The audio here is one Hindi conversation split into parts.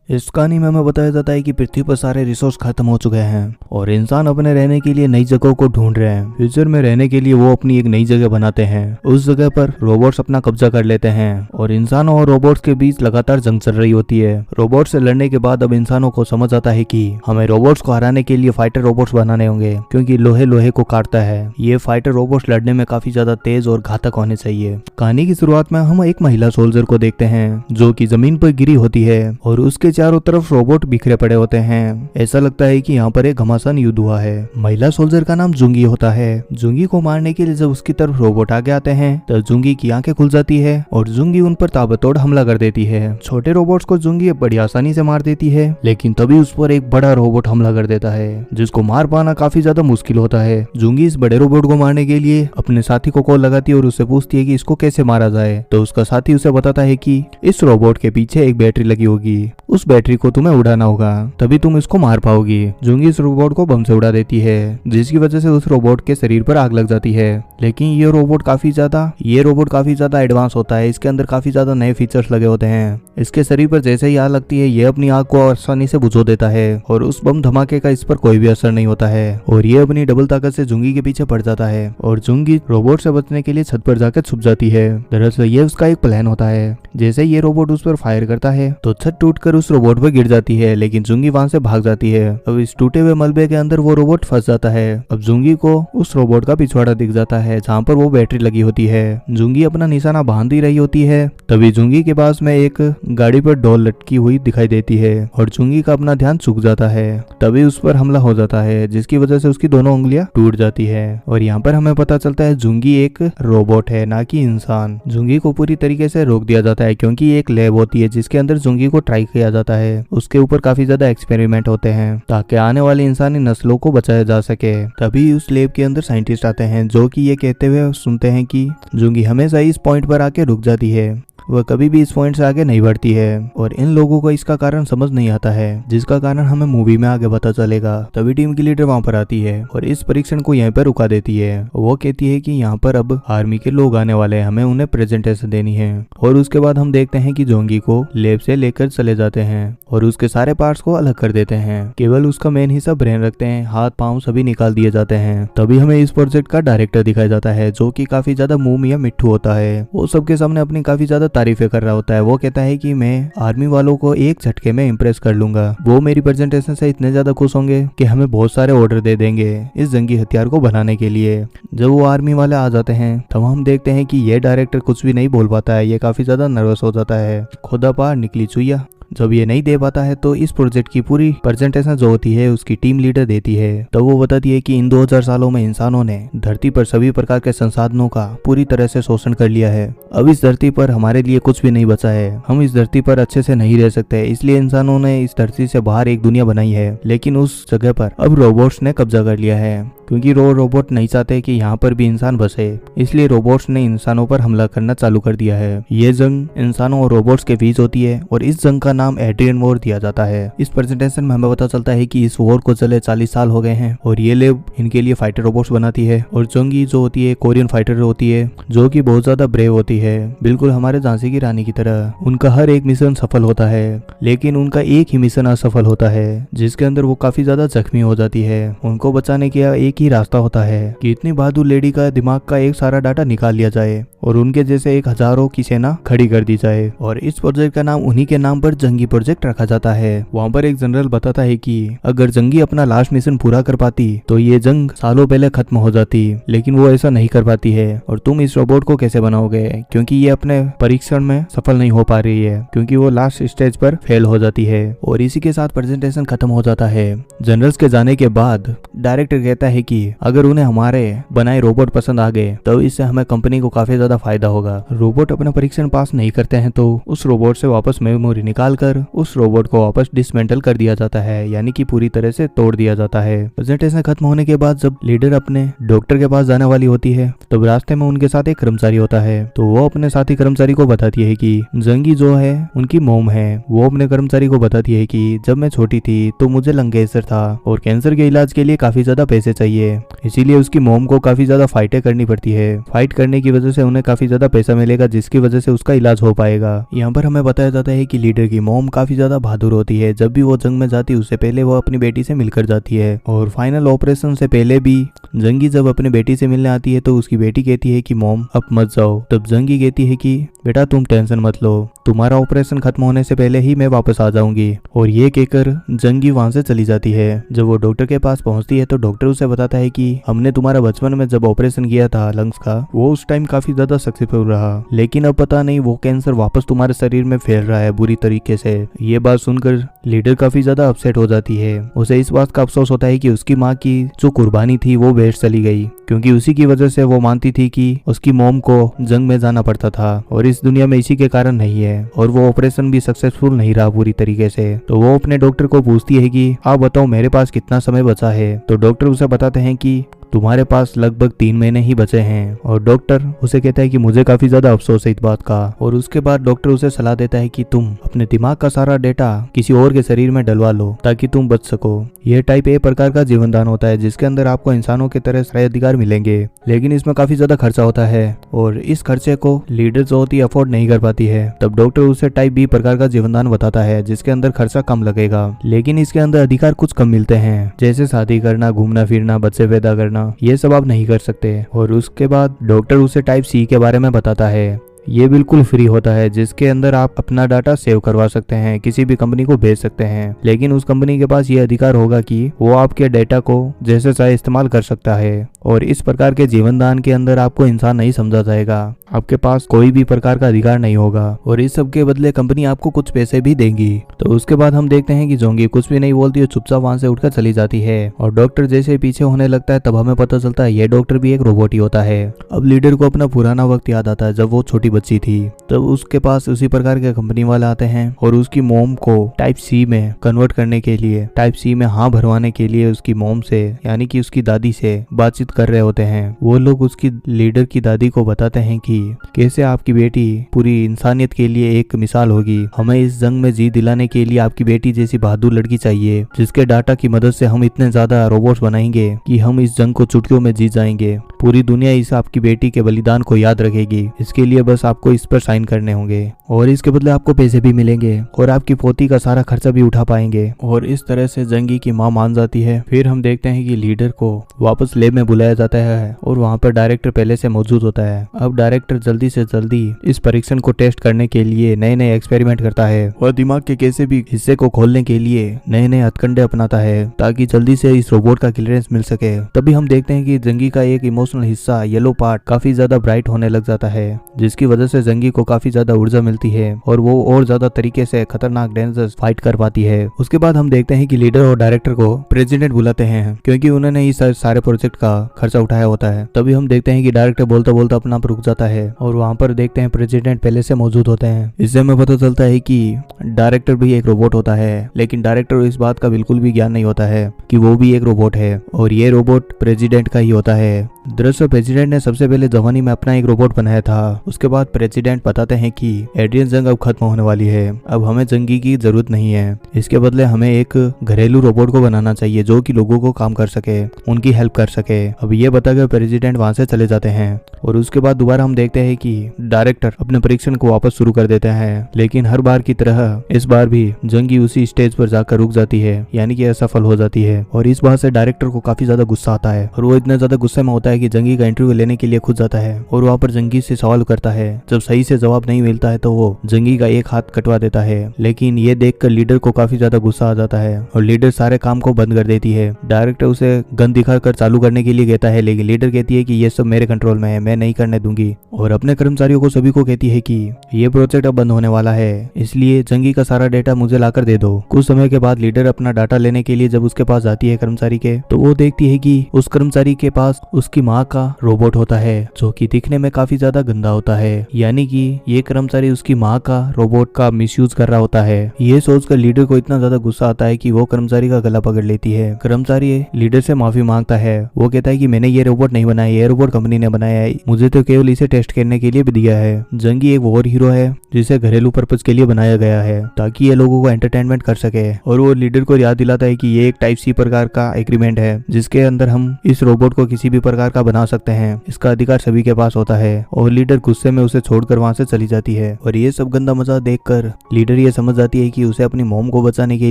इस कहानी में हमें बताया जाता है कि पृथ्वी पर सारे रिसोर्स खत्म हो चुके हैं और इंसान अपने रहने के लिए नई जगहों को ढूंढ रहे हैं। फ्यूचर में रहने के लिए वो अपनी एक नई जगह बनाते हैं। उस जगह पर रोबोट्स अपना कब्जा कर लेते हैं और इंसानों और रोबोट्स के बीच लगातार जंग चल रही होती है। रोबोट से लड़ने के बाद अब इंसानों को समझ आता है कि हमें रोबोट्स को हराने के लिए फाइटर रोबोट्स बनाने होंगे, क्योंकि लोहे लोहे को काटता है। ये फाइटर रोबोट्स लड़ने में काफी ज्यादा तेज और घातक होने चाहिए। कहानी की शुरुआत में हम एक महिला सोल्जर को देखते हैं जो कि जमीन पर गिरी होती है और उसके चारों तरफ रोबोट बिखरे पड़े होते हैं। ऐसा लगता है कि यहाँ पर एक घमासान युद्ध हुआ है। महिला सोल्जर का नाम जुंगी होता है। जुंगी को मारने के लिए जब उसकी तरफ रोबोट आगे आते हैं तब जुंगी की आंखें खुल जाती है और जुंगी उन पर ताबड़तोड़ हमला कर देती है। छोटे रोबोट्स को जुंगी बड़ी आसानी से मार देती है, लेकिन तभी उस पर एक बड़ा रोबोट हमला कर देता है जिसको मार पाना काफी ज्यादा मुश्किल होता है। जुंगी इस बड़े रोबोट को मारने के लिए अपने साथी को कॉल लगाती है और उससे पूछती है कि इसको कैसे मारा जाए। तो उसका साथी उसे बताता है कि इस रोबोट के पीछे एक बैटरी लगी होगी, उस बैटरी को तुम्हें उड़ाना होगा, तभी तुम इसको मार पाओगी। जुंगी इस रोबोट को बम से उड़ा देती है, जिसकी वजह से उस रोबोट के शरीर पर आग लग जाती है। लेकिन ये रोबोट काफी ज्यादा एडवांस होता है। इसके अंदर काफी ज्यादा नए फीचर्स लगे होते हैं। इसके शरीर पर जैसे ही आग लगती है ये अपनी आग को आसानी से बुझा देता है और उस बम धमाके का इस पर कोई भी असर नहीं होता है और ये अपनी डबल ताकत से जुंगी के पीछे पड़ जाता है और जुंगी रोबोट से बचने के लिए छत पर जाकर छुप जाती है। दरअसल ये उसका एक प्लान होता है। जैसे ये रोबोट उस पर फायर करता है तो छत टूटकर उस रोबोट पर गिर जाती है, लेकिन जुंगी वहां से भाग जाती है। अब इस टूटे हुए मलबे के अंदर वो रोबोट फंस जाता है। अब जुंगी को उस रोबोट का पिछवाड़ा दिख जाता है जहाँ पर वो बैटरी लगी होती है। जुंगी अपना निशाना बांध ही रही होती है, तभी जुंगी के पास में एक गाड़ी पर डॉल लटकी हुई दिखाई देती है और जुंगी का अपना ध्यान चूक जाता है। तभी उस पर हमला हो जाता है, जिसकी वजह से उसकी दोनों उंगलियां टूट जाती है और यहाँ पर हमें पता चलता है जुंगी एक रोबोट है, ना कि इंसान। जुंगी को पूरी तरीके से रोक दिया जाता है क्योंकि एक लैब होती है जिसके अंदर जुंगी को ट्राई किया जाता है। उसके ऊपर काफी ज्यादा एक्सपेरिमेंट होते हैं ताकि आने वाली इंसानी नस्लों को बचाया जा सके। तभी उस लैब के अंदर साइंटिस्ट आते हैं जो कि ये कहते हुए सुनते हैं कि जुंगी हमेशा इस पॉइंट पर आके रुक जाती है, वह कभी भी इस पॉइंट से आगे नहीं बढ़ती है और इन लोगों को इसका कारण समझ नहीं आता है, जिसका कारण हमें मूवी में आगे पता चलेगा। तभी टीम की लीडर वहां पर आती है और इस परीक्षण को यहीं पर रुका देती है। वो कहती है कि यहाँ पर अब आर्मी के लोग आने वाले हैं, हमें उन्हें प्रेजेंटेशन देनी है। और उसके बाद हम देखते हैं कि जोंगी को लैब से लेकर चले जाते हैं और उसके सारे पार्ट्स को अलग कर देते हैं। केवल उसका मेन हिस्सा ब्रेन रखते हैं, हाथ पाँव सभी निकाल दिए जाते हैं। तभी हमें इस प्रोजेक्ट का डायरेक्टर दिखाया जाता है जो की काफी ज्यादा मुंह या मिट्ठू होता है। वो सबके सामने अपनी काफी ज्यादा तारीफें कर रहा होता है। वो कहता है कि मैं आर्मी वालों को एक झटके में इम्प्रेस कर लूंगा। वो मेरी प्रेजेंटेशन से इतने ज्यादा खुश होंगे कि हमें बहुत सारे ऑर्डर दे देंगे इस जंगी हथियार को बनाने के लिए। जब वो आर्मी वाले आ जाते हैं तब हम देखते हैं कि ये डायरेक्टर कुछ भी नहीं बोल पाता है। ये काफी ज्यादा नर्वस हो जाता है। खुदा पार निकली चुईया। जब ये नहीं दे पाता है तो इस प्रोजेक्ट की पूरी प्रेजेंटेशन जो होती है उसकी टीम लीडर देती है। तो वो बताती है कि इन 2000 सालों में इंसानों ने धरती पर सभी प्रकार के संसाधनों का पूरी तरह से शोषण कर लिया है। अब इस धरती पर हमारे लिए कुछ भी नहीं बचा है। हम इस धरती पर अच्छे से नहीं रह सकते, इसलिए इंसानों ने इस धरती से बाहर एक दुनिया बनाई है। लेकिन उस जगह पर अब रोबोट्स ने कब्जा कर लिया है, क्योंकि रोबोट नहीं चाहते कि यहाँ पर भी इंसान बसे, इसलिए रोबोट्स ने इंसानों पर हमला करना चालू कर दिया है। ये जंग इंसानों और रोबोट्स के बीच होती है और इस जंग का नाम एड्रियन वॉर दिया जाता है। इस प्रेजेंटेशन में हमें पता चलता है कि इस वॉर को चले 40 साल हो गए हैं और ये लैब इनके लिए फाइटर रोबोट्स बनाती है। और जोंगी जो होती है कोरियन फाइटर होती है जो कि बहुत ज्यादा ब्रेव होती है, बिल्कुल हमारे झांसी की रानी की तरह। उनका हर एक मिशन सफल होता है, लेकिन उनका एक ही मिशन असफल होता है जिसके अंदर वो काफी ज्यादा जख्मी हो जाती है। उनको बचाने का एक ही रास्ता होता है कि इतनी बहादुर लेडी का दिमाग का एक सारा डाटा निकाल लिया जाए और उनके जैसे 1000 की सेना खड़ी कर दी जाए। और इस प्रोजेक्ट का नाम उन्हीं के नाम पर जंगी प्रोजेक्ट रखा जाता है। वहाँ पर एक जनरल बताता है कि अगर जंगी अपना लास्ट मिशन पूरा कर पाती तो ये जंग सालों पहले खत्म हो जाती, लेकिन वो ऐसा नहीं कर पाती है। और तुम इस रोबोट को कैसे बनाओगे, क्योंकि ये अपने परीक्षण में सफल नहीं हो पा रही है, क्योंकि वो लास्ट स्टेज पर फेल हो जाती है। और इसी के साथ प्रेजेंटेशन खत्म हो जाता है। जनरल्स के जाने के बाद डायरेक्टर कहता है कि अगर उन्हें हमारे बनाए रोबोट पसंद आ गए तो इससे हमें कंपनी को काफी ज्यादा फायदा होगा। रोबोट अपना परीक्षण पास नहीं करते हैं तो उस रोबोट से वापस मेमोरी निकालकर उस रोबोट को वापस डिसमेंटल कर दिया जाता है, यानी कि पूरी तरह से तोड़ दिया जाता है। प्रेजेंटेशन खत्म होने के बाद जब लीडर अपने डॉक्टर के पास जाने वाली होती है तब रास्ते में उनके साथ एक कर्मचारी होता है। तो वो अपने साथी कर्मचारी को बताती है कि जंगी जो है उनकी मोम है। वो अपने कर्मचारी को बताती है कि जब मैं छोटी थी तो मुझे लंग कैंसर था और कैंसर के इलाज के लिए काफी ज्यादा पैसे चाहिए, इसीलिए उसकी मोम को काफी ज्यादा फाइटें करनी पड़ती है। फाइट करने की वजह से उन्हें काफी ज्यादा पैसा मिलेगा, जिसकी वजह से उसका इलाज हो पाएगा। यहाँ पर हमें बताया जाता है कि लीडर की मॉम काफी ज्यादा बहादुर होती है। जब भी वो जंग में जाती है उससे पहले वो अपनी बेटी से मिलकर जाती है और फाइनल ऑपरेशन से पहले भी जंगी जब अपने बेटी से मिलने आती है तो उसकी बेटी कहती है कि मॉम अब मत जाओ। तब जंगी कहती है कि बेटा तुम टेंशन मत लो, तुम्हारा ऑपरेशन खत्म होने से पहले ही मैं वापस आ जाऊंगी। और ये कहकर जंगी वहां से चली जाती है। जब वो डॉक्टर के पास पहुंचती है तो डॉक्टर उसे बताता है कि हमने तुम्हारा बचपन में जब ऑपरेशन किया था लंग्स का, वो उस टाइम काफी ज्यादा सक्सेसफुल रहा, लेकिन अब पता नहीं वो कैंसर वापस तुम्हारे शरीर में फैल रहा है बुरी तरीके से। ये बात सुनकर लीडर काफी ज्यादा अपसेट हो जाती है। उसे इस बात का अफसोस होता है कि उसकी माँ की जो कुर्बानी थी वो वेस्ट चली गई, क्योंकि उसी की वजह से वो मानती थी कि उसकी मॉम को जंग में जाना पड़ता था और इस दुनिया में इसी के कारण नहीं है, और वो ऑपरेशन भी सक्सेसफुल नहीं रहा पूरी तरीके से। तो वो अपने डॉक्टर को पूछती है कि आप बताओ मेरे पास कितना समय बचा है। तो डॉक्टर उसे बताते हैं कि तुम्हारे पास लगभग 3 महीने ही बचे हैं। और डॉक्टर उसे कहता है कि मुझे काफी ज्यादा अफसोस है इस बात का। और उसके बाद डॉक्टर उसे सलाह देता है कि तुम अपने दिमाग का सारा डेटा किसी और के शरीर में डलवा लो ताकि तुम बच सको। यह टाइप ए प्रकार का जीवन दान होता है जिसके अंदर आपको इंसानों की तरह सारे अधिकार मिलेंगे, लेकिन इसमें काफी ज्यादा खर्चा होता है और इस खर्चे को लीडर जो होती है अफोर्ड नहीं कर पाती है। तब डॉक्टर उसे टाइप बी प्रकार का जीवन दान बताता है जिसके अंदर खर्चा कम लगेगा, लेकिन इसके अंदर अधिकार कुछ कम मिलते हैं, जैसे शादी करना, घूमना फिरना, बच्चे पैदा करना, ये सब आप नहीं कर सकते। और उसके बाद डॉक्टर उसे टाइप सी के बारे में बताता है। ये बिल्कुल फ्री होता है जिसके अंदर आप अपना डाटा सेव करवा सकते हैं, किसी भी कंपनी को भेज सकते हैं, लेकिन उस कंपनी के पास ये अधिकार होगा कि वो आपके डेटा को जैसे चाहे इस्तेमाल कर सकता है। और इस प्रकार के जीवन दान के अंदर आपको इंसान नहीं समझा जाएगा, आपके पास कोई भी प्रकार का अधिकार नहीं होगा और इस सब के बदले कंपनी आपको कुछ पैसे भी देगी। तो उसके बाद हम देखते हैं कि जोंगी कुछ भी नहीं बोलती है, चुपचाप वहां से उठकर चली जाती है और डॉक्टर जैसे पीछे होने लगता है तब हमें पता चलता है ये डॉक्टर भी एक रोबोट ही होता है। अब लीडर को अपना पुराना वक्त याद आता है जब वो छोटी बच्ची थी। तब उसके पास उसी प्रकार के कंपनी वाले आते हैं और उसकी मोम को टाइप सी में कन्वर्ट करने के लिए, टाइप सी में हाँ भरवाने के लिए उसकी मोम से यानी कि उसकी दादी से बातचीत कर रहे होते हैं। वो लोग उसकी लीडर की दादी को बताते हैं कि कैसे आपकी बेटी पूरी इंसानियत के लिए एक मिसाल होगी, हमें इस जंग में जी दिलाने के लिए आपकी बेटी जैसी बहादुर लड़की चाहिए जिसके डाटा की मदद से हम इतने ज्यादा रोबोट्स बनाएंगे कि हम इस जंग को चुटकियों में जीत जाएंगे। पूरी दुनिया इस आपकी बेटी के बलिदान को याद रखेगी। इसके लिए बस आपको इस पर साइन करने होंगे और इसके बदले आपको पैसे भी मिलेंगे और आपकी पोती का सारा खर्चा भी उठा पाएंगे। और इस तरह से जंगी की मां मान जाती है। फिर हम देखते हैं कि लीडर को वापस लैब में बुलाया जाता है और वहां पर डायरेक्टर पहले से मौजूद होता है। अब डायरेक्टर जल्दी से जल्दी इस परीक्षण को टेस्ट करने के लिए नए नए एक्सपेरिमेंट करता है और दिमाग के किसी भी हिस्से को खोलने के लिए नए नए हथकंडे अपनाता है ताकि जल्दी से इस रोबोट का क्लियरेंस मिल सके। तभी हम देखते हैं कि जंगी का एक इमोशनल हिस्सा येलो पार्ट काफी ज्यादा ब्राइट होने लग जाता है, जिसकी वजह से जंगी को काफी ज्यादा ऊर्जा मिलती है और वो और ज्यादा तरीके से खतरनाक डेंजर्स फाइट कर पाती है। उसके बाद हम देखते हैं कि लीडर और डायरेक्टर को प्रेसिडेंट बुलाते हैं क्योंकि उन्होंने इस सारे प्रोजेक्ट का खर्चा उठाया होता है। तभी हम देखते हैं कि डायरेक्टर बोलता बोलता अपना रुक जाता है और वहाँ पर देखते हैं प्रेसिडेंट पहले से मौजूद होते हैं। इससे हमें पता चलता है कि डायरेक्टर भी एक रोबोट होता है, लेकिन डायरेक्टर को इस बात का बिल्कुल भी ज्ञान नहीं होता है कि वो भी एक रोबोट है और ये रोबोट प्रेसिडेंट का ही होता है। दरअसल प्रेसिडेंट ने सबसे पहले जवानी में अपना एक रोबोट बनाया था। उसके बाद प्रेसिडेंट बताते हैं कि एड्रियन जंग अब खत्म होने वाली है, अब हमें जंगी की जरूरत नहीं है, इसके बदले हमें एक घरेलू रोबोट को बनाना चाहिए जो कि लोगों को काम कर सके, उनकी हेल्प कर सके। अब ये बताकर प्रेसिडेंट वहां से चले जाते हैं और उसके बाद दोबारा हम देखते हैं कि डायरेक्टर अपने परीक्षण को वापस शुरू कर देते हैं, लेकिन हर बार की तरह इस बार भी जंगी उसी स्टेज पर जाकर रुक जाती है, यानी कि असफल हो जाती है। और इस बात से डायरेक्टर को काफी ज्यादा गुस्सा आता है और वो इतना ज्यादा गुस्से में होता है कि जंगी का इंटरव्यू लेने के लिए खुद जाता है और वहाँ पर जंगी से सवाल करता है। जब सही से जवाब नहीं मिलता है तो वो जंगी का एक हाथ कटवा देता है, लेकिन ये देखकर लीडर को काफी ज्यादा गुस्सा आ जाता है और लीडर सारे काम को बंद कर देती है। डायरेक्टर उसे गन दिखाकर चालू करने के लिए कहता है, लेकिन लीडर कहती है कि ये सब मेरे कंट्रोल में है, मैं नहीं करने दूंगी। और अपने कर्मचारियों को सभी को कहती है कि ये प्रोजेक्ट अब बंद होने वाला है, इसलिए जंगी का सारा डेटा मुझे लाकर दे दो। कुछ समय के बाद लीडर अपना डाटा लेने के लिए जब उसके पास जाती है कर्मचारी के, तो वो देखती है कि उस कर्मचारी के पास उसकी माँ का रोबोट होता है जो कि दिखने में काफी ज्यादा गंदा होता है, यानी कि ये कर्मचारी उसकी माँ का रोबोट का मिसयूज कर रहा होता है। ये सोचकर लीडर को इतना ज्यादा गुस्सा आता है कि वो कर्मचारी का गला पकड़ लेती है। कर्मचारी लीडर से माफी मांगता है, वो कहता है कि मैंने ये रोबोट नहीं बनाया, ये रोबोट कंपनी ने बनाया है, मुझे तो केवल इसे टेस्ट करने के लिए भी दिया है। जंगी एक और हीरो है जिसे घरेलू पर्पज के लिए बनाया गया है ताकि ये लोगों को एंटरटेनमेंट कर सके। और वो लीडर को याद दिलाता है कि ये एक टाइप सी प्रकार का एग्रीमेंट है जिसके अंदर हम इस रोबोट को किसी भी प्रकार का बना सकते हैं, इसका अधिकार सभी के पास होता है। और लीडर गुस्से में उसे छोड़कर वहां से चली जाती है। और ये सब गंदा मजाक देखकर लीडर ये समझ जाती है कि उसे अपनी मॉम को बचाने के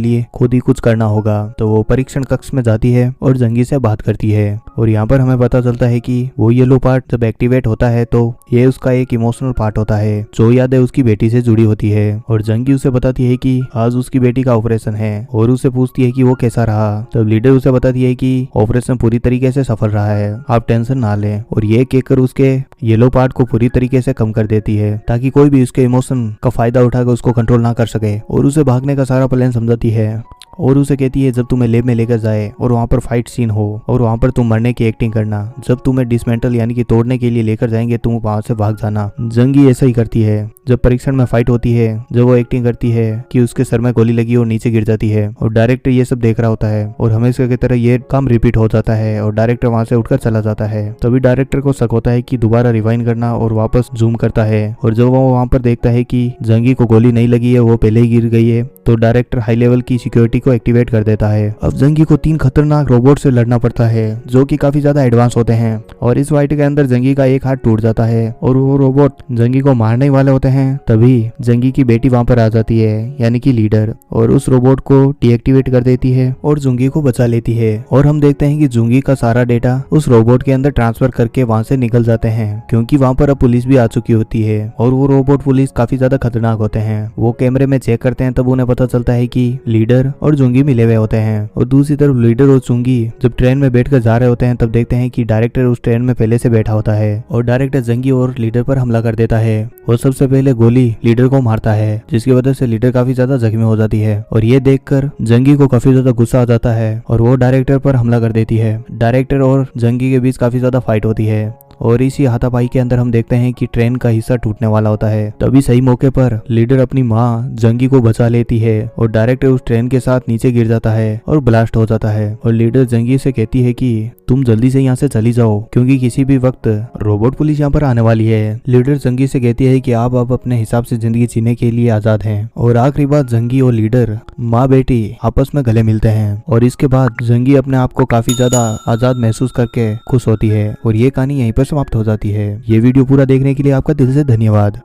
लिए खुद ही कुछ करना होगा। तो वो परीक्षण कक्ष में जाती है और जंगी से बात करती है। और यहाँ पर हमें पता चलता है कि वो येलो पार्ट जब एक्टिवेट होता है तो ये उसका एक इमोशनल पार्ट होता है जो यादें उसकी बेटी से जुड़ी होती है। और जंगी उसे बताती है कि आज उसकी बेटी का ऑपरेशन है और उसे पूछती है कि वो कैसा रहा। तब लीडर उसे बताती है कि ऑपरेशन पूरी तरीके से सफल रहा है, आप टेंशन ना लें। और ये कहकर उसके येलो पार्ट को पूरी तरीके से कम कर देती है ताकि कोई भी उसके इमोशन का फायदा उठाकर उसको कंट्रोल ना कर सके। और उसे भागने का सारा प्लान समझाती है और उसे कहती है जब तुम्हें लैब में लेकर जाए और वहाँ पर फाइट सीन हो और वहाँ पर तुम मरने की एक्टिंग करना, जब तुम्हें डिसमेंटल यानी कि तोड़ने के लिए लेकर जाएंगे तुम वहाँ से भाग जाना। जंगी ऐसा ही करती है। जब परीक्षण में फाइट होती है, जब वो एक्टिंग करती है कि उसके सर में गोली लगी और नीचे गिर जाती है और डायरेक्टर ये सब देख रहा होता है और हमेशा की तरह ये काम रिपीट हो जाता है और डायरेक्टर वहाँ से उठकर चला जाता है। तभी डायरेक्टर को शक होता है कि दोबारा रिवाइंड करना और वापस जूम करता है। और जब वो वहाँ पर देखता है कि जंगी को गोली नहीं लगी है, वो पहले ही गिर गई है, तो डायरेक्टर हाई लेवल की सिक्योरिटी को एक्टिवेट कर देता है। अब जंगी को 3 खतरनाक रोबोट से लड़ना पड़ता है जो कि काफी ज्यादा एडवांस होते हैं। और इस फाइट के अंदर जंगी का एक हाथ टूट जाता है और वो रोबोट जंगी को मारने वाले होते हैं। तभी जंगी की बेटी वहां पर आ जाती है यानी कि लीडर, और उस रोबोट को डीएक्टिवेट कर देती है और जुंगी को बचा लेती है। और हम देखते हैं कि जुंगी का सारा डेटा उस रोबोट के अंदर ट्रांसफर करके वहां से निकल जाते हैं क्योंकि वहां पर अब पुलिस भी आ चुकी होती है। और वो रोबोट पुलिस काफी ज्यादा खतरनाक होते हैं। वो कैमरे में चेक करते हैं तब उन्हें पता चलता है कि लीडर और जुंगी मिले हुए होते हैं। और दूसरी तरफ लीडर और जुंगी जब ट्रेन में बैठकर जा रहे होते हैं तब देखते हैं कि डायरेक्टर उस ट्रेन में पहले से बैठा होता है और डायरेक्टर जंगी और लीडर पर हमला कर देता है और सबसे पहले गोली लीडर को मारता है जिसकी वजह से लीडर काफी ज्यादा जख्मी हो जाती है। और ये देखकर जंगी को काफी ज्यादा गुस्सा आ जाता है और वो डायरेक्टर पर हमला कर देती है। डायरेक्टर और जंगी के बीच काफी ज्यादा फाइट होती है और इसी हाथापाई के अंदर हम देखते हैं कि ट्रेन का हिस्सा टूटने वाला होता है। तभी सही मौके पर लीडर अपनी माँ जंगी को बचा लेती है और डायरेक्टर उस ट्रेन के साथ नीचे गिर जाता है और ब्लास्ट हो जाता है। और लीडर जंगी से कहती है कि तुम जल्दी से यहाँ से चली जाओ क्योंकि किसी भी वक्त रोबोट पुलिस यहाँ पर आने वाली है। लीडर जंगी से कहती है कि आप अब अपने हिसाब से जिंदगी जीने के लिए आजाद हैं। और आखिरी बात जंगी और लीडर माँ बेटी आपस में गले मिलते हैं और इसके बाद जंगी अपने आप को काफी ज्यादा आजाद महसूस करके खुश होती है। और ये कहानी यहीं पर समाप्त हो जाती है। ये वीडियो पूरा देखने के लिए आपका दिल से धन्यवाद।